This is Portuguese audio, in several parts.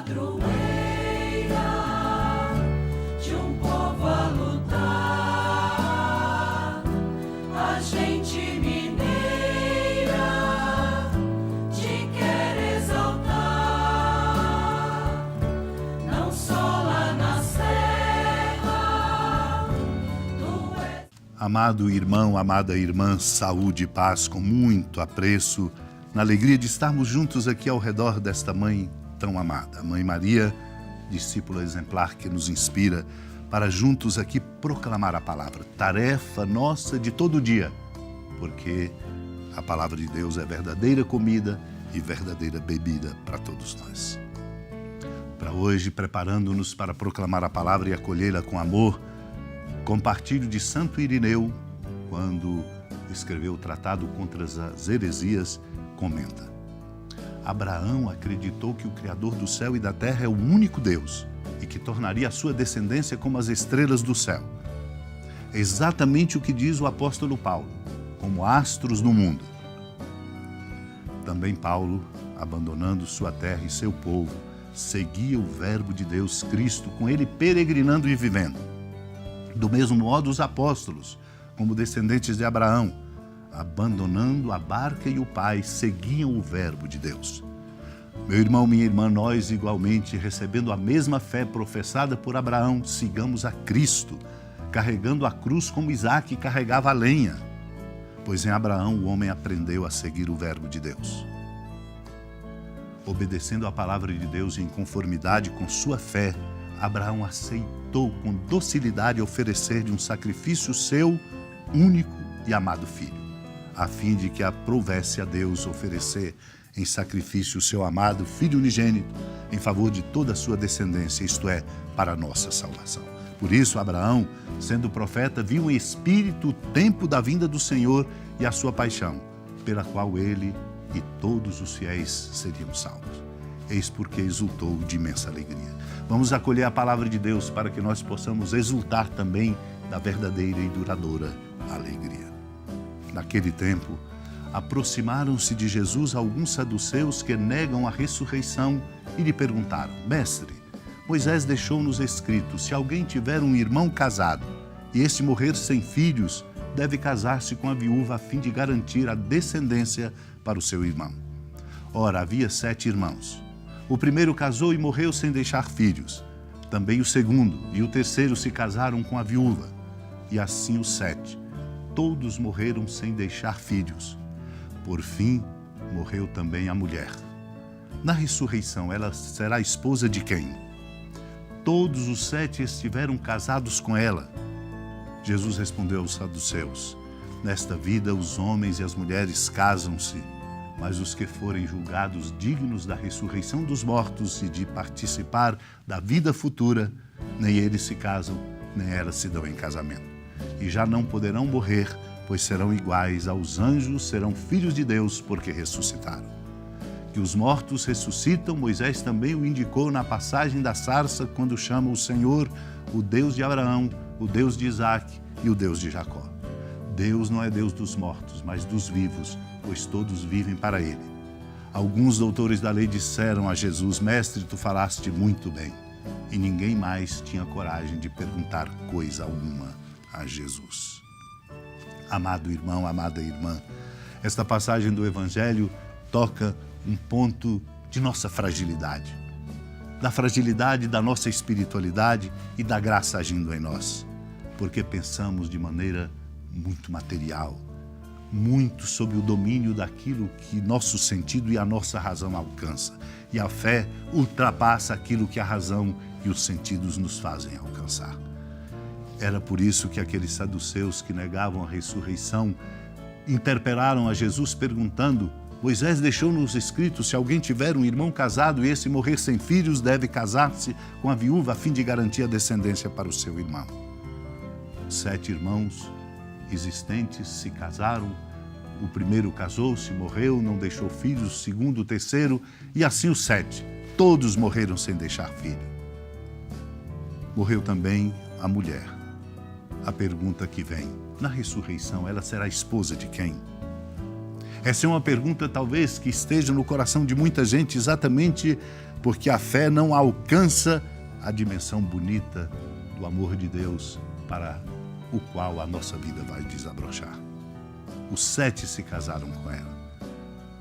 padroeira de um povo a lutar, a gente mineira te quer exaltar, não só lá na serra, tu és... Amado irmão, amada irmã, saúde e paz com muito apreço, na alegria de estarmos juntos aqui ao redor desta mãe tão amada, a Mãe Maria, discípula exemplar que nos inspira para juntos aqui proclamar a palavra, tarefa nossa de todo dia, porque a palavra de Deus é verdadeira comida e verdadeira bebida para todos nós. Para hoje, preparando-nos para proclamar a palavra e acolhê-la com amor, compartilho de Santo Irineu, quando escreveu o Tratado contra as Heresias, comenta: Abraão acreditou que o Criador do céu e da terra é o único Deus e que tornaria a sua descendência como as estrelas do céu. É exatamente o que diz o apóstolo Paulo, como astros no mundo. Também Paulo, abandonando sua terra e seu povo, seguia o verbo de Deus, Cristo, com ele peregrinando e vivendo. Do mesmo modo, os apóstolos, como descendentes de Abraão, abandonando a barca e o pai, seguiam o verbo de Deus. Meu irmão, minha irmã, nós igualmente, recebendo a mesma fé professada por Abraão, sigamos a Cristo, carregando a cruz como Isaque carregava a lenha, pois em Abraão o homem aprendeu a seguir o verbo de Deus. Obedecendo à palavra de Deus e em conformidade com sua fé, Abraão aceitou com docilidade oferecer-lhe um sacrifício seu, único e amado filho, a fim de que aprovesse a Deus oferecer em sacrifício o seu amado Filho unigênito em favor de toda a sua descendência, isto é, para a nossa salvação. Por isso, Abraão, sendo profeta, viu em espírito o tempo da vinda do Senhor e a sua paixão, pela qual ele e todos os fiéis seriam salvos. Eis porque exultou de imensa alegria. Vamos acolher a palavra de Deus para que nós possamos exultar também da verdadeira e duradoura alegria. Naquele tempo, aproximaram-se de Jesus alguns saduceus que negam a ressurreição e lhe perguntaram: Mestre, Moisés deixou-nos escrito, se alguém tiver um irmão casado e esse morrer sem filhos, deve casar-se com a viúva a fim de garantir a descendência para o seu irmão. Ora, havia 7 irmãos. O primeiro casou e morreu sem deixar filhos. Também o segundo e o terceiro se casaram com a viúva. E assim os 7. Todos morreram sem deixar filhos. Por fim, morreu também a mulher. Na ressurreição, ela será esposa de quem? Todos os 7 estiveram casados com ela. Jesus respondeu aos saduceus: Nesta vida, os homens e as mulheres casam-se, mas os que forem julgados dignos da ressurreição dos mortos e de participar da vida futura, nem eles se casam, nem elas se dão em casamento. E já não poderão morrer, pois serão iguais aos anjos, serão filhos de Deus, porque ressuscitaram. Que os mortos ressuscitam, Moisés também o indicou na passagem da sarça, quando chama o Senhor, o Deus de Abraão, o Deus de Isaque e o Deus de Jacó. Deus não é Deus dos mortos, mas dos vivos, pois todos vivem para Ele. Alguns doutores da lei disseram a Jesus: Mestre, tu falaste muito bem. E ninguém mais tinha coragem de perguntar coisa alguma a Jesus. Amado irmão, amada irmã, esta passagem do Evangelho toca um ponto de nossa fragilidade, da fragilidade da nossa espiritualidade e da graça agindo em nós, porque pensamos de maneira muito material, muito sob o domínio daquilo que nosso sentido e a nossa razão alcança, e a fé ultrapassa aquilo que a razão e os sentidos nos fazem alcançar. Era por isso que aqueles saduceus que negavam a ressurreição interpelaram a Jesus perguntando: Moisés deixou-nos escrito, se alguém tiver um irmão casado e esse morrer sem filhos, deve casar-se com a viúva a fim de garantir a descendência para o seu irmão. 7 irmãos existentes se casaram, o primeiro casou-se, morreu, não deixou filhos, o segundo, o terceiro, e assim os 7. Todos morreram sem deixar filho. Morreu também a mulher. A pergunta que vem: na ressurreição, ela será esposa de quem? Essa é uma pergunta talvez que esteja no coração de muita gente exatamente porque a fé não alcança a dimensão bonita do amor de Deus para o qual a nossa vida vai desabrochar. Os 7 se casaram com ela.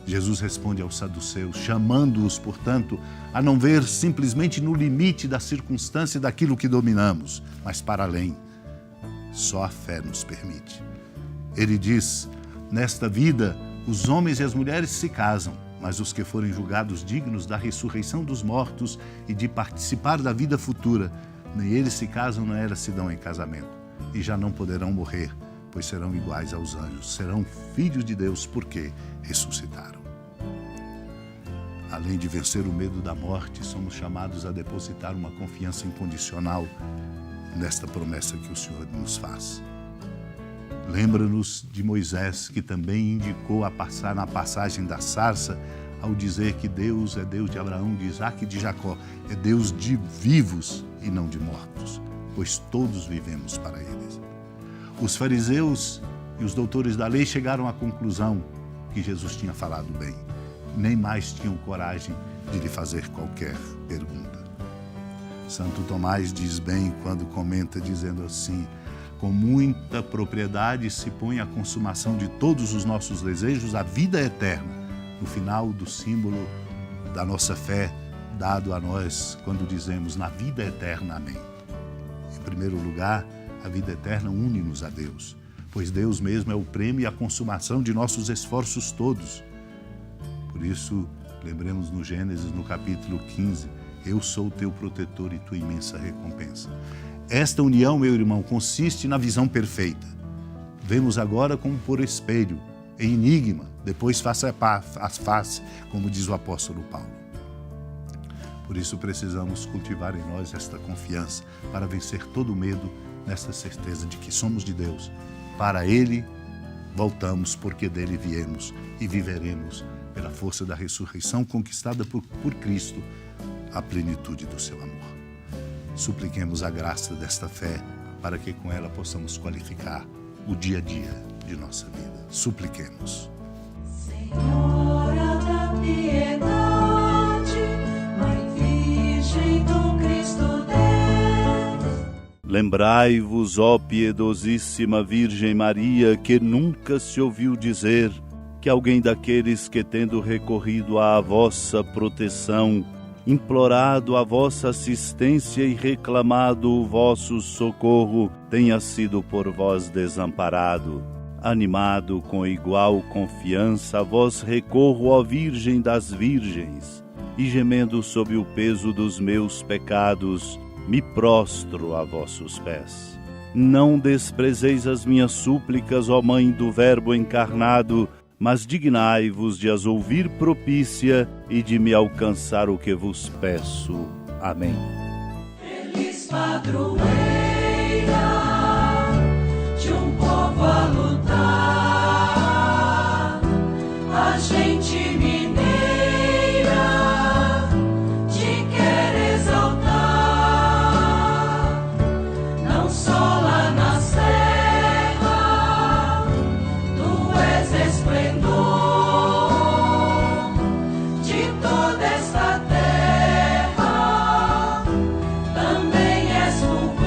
Jesus responde aos saduceus, chamando-os, portanto, a não ver simplesmente no limite da circunstância daquilo que dominamos, mas para além. Só a fé nos permite. Ele diz, nesta vida, os homens e as mulheres se casam, mas os que forem julgados dignos da ressurreição dos mortos e de participar da vida futura, nem eles se casam, nem elas se dão em casamento, e já não poderão morrer, pois serão iguais aos anjos, serão filhos de Deus, porque ressuscitaram. Além de vencer o medo da morte, somos chamados a depositar uma confiança incondicional nesta promessa que o Senhor nos faz. Lembra-nos de Moisés, que também indicou a passar na passagem da sarça, ao dizer que Deus é Deus de Abraão, de Isaque e de Jacó, é Deus de vivos e não de mortos, pois todos vivemos para eles. Os fariseus e os doutores da lei chegaram à conclusão que Jesus tinha falado bem, nem mais tinham coragem de lhe fazer qualquer pergunta. Santo Tomás diz bem quando comenta, dizendo assim, com muita propriedade se põe a consumação de todos os nossos desejos, a vida eterna, no final do símbolo da nossa fé, dado a nós quando dizemos na vida eterna, amém. Em primeiro lugar, a vida eterna une-nos a Deus, pois Deus mesmo é o prêmio e a consumação de nossos esforços todos. Por isso, lembremos no Gênesis, no capítulo 15, eu sou o teu protetor e tua imensa recompensa. Esta união, meu irmão, consiste na visão perfeita. Vemos agora como por espelho, em enigma, depois face a face, como diz o apóstolo Paulo. Por isso precisamos cultivar em nós esta confiança para vencer todo o medo, nesta certeza de que somos de Deus. Para Ele voltamos, porque dele viemos e viveremos pela força da ressurreição conquistada por Cristo, a plenitude do seu amor. Supliquemos a graça desta fé para que com ela possamos qualificar o dia a dia de nossa vida. Supliquemos. Senhora da piedade, Mãe Virgem do Cristo Deus. Lembrai-vos, ó piedosíssima Virgem Maria, que nunca se ouviu dizer que alguém daqueles que, tendo recorrido à vossa proteção, implorado a vossa assistência e reclamado o vosso socorro, tenha sido por vós desamparado. Animado com igual confiança, a vós recorro, ó Virgem das Virgens, e gemendo sob o peso dos meus pecados, me prostro a vossos pés. Não desprezeis as minhas súplicas, ó Mãe do Verbo encarnado, mas dignai-vos de as ouvir propícia e de me alcançar o que vos peço. Amém. Feliz padroeira de um povo a lutar, a gente mineira te quer exaltar, não só lá na serra, tu és esplendor de toda esta terra, também és fulgor.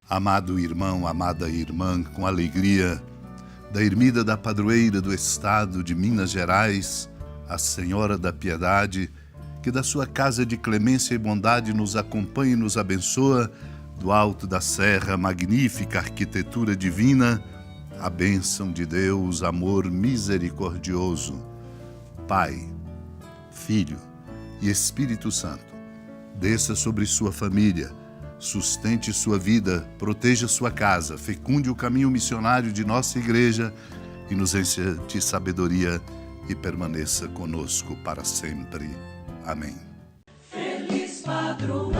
Amado irmão, amada irmã, com alegria, da ermida da padroeira do estado de Minas Gerais, a Senhora da Piedade, que da sua casa de clemência e bondade nos acompanha e nos abençoa, do alto da serra, magnífica arquitetura divina, a bênção de Deus, amor misericordioso, Pai, Filho e Espírito Santo, desça sobre sua família, sustente sua vida, proteja sua casa, fecunde o caminho missionário de nossa igreja e nos encha de sabedoria e permaneça conosco para sempre. Amém. Feliz padroeira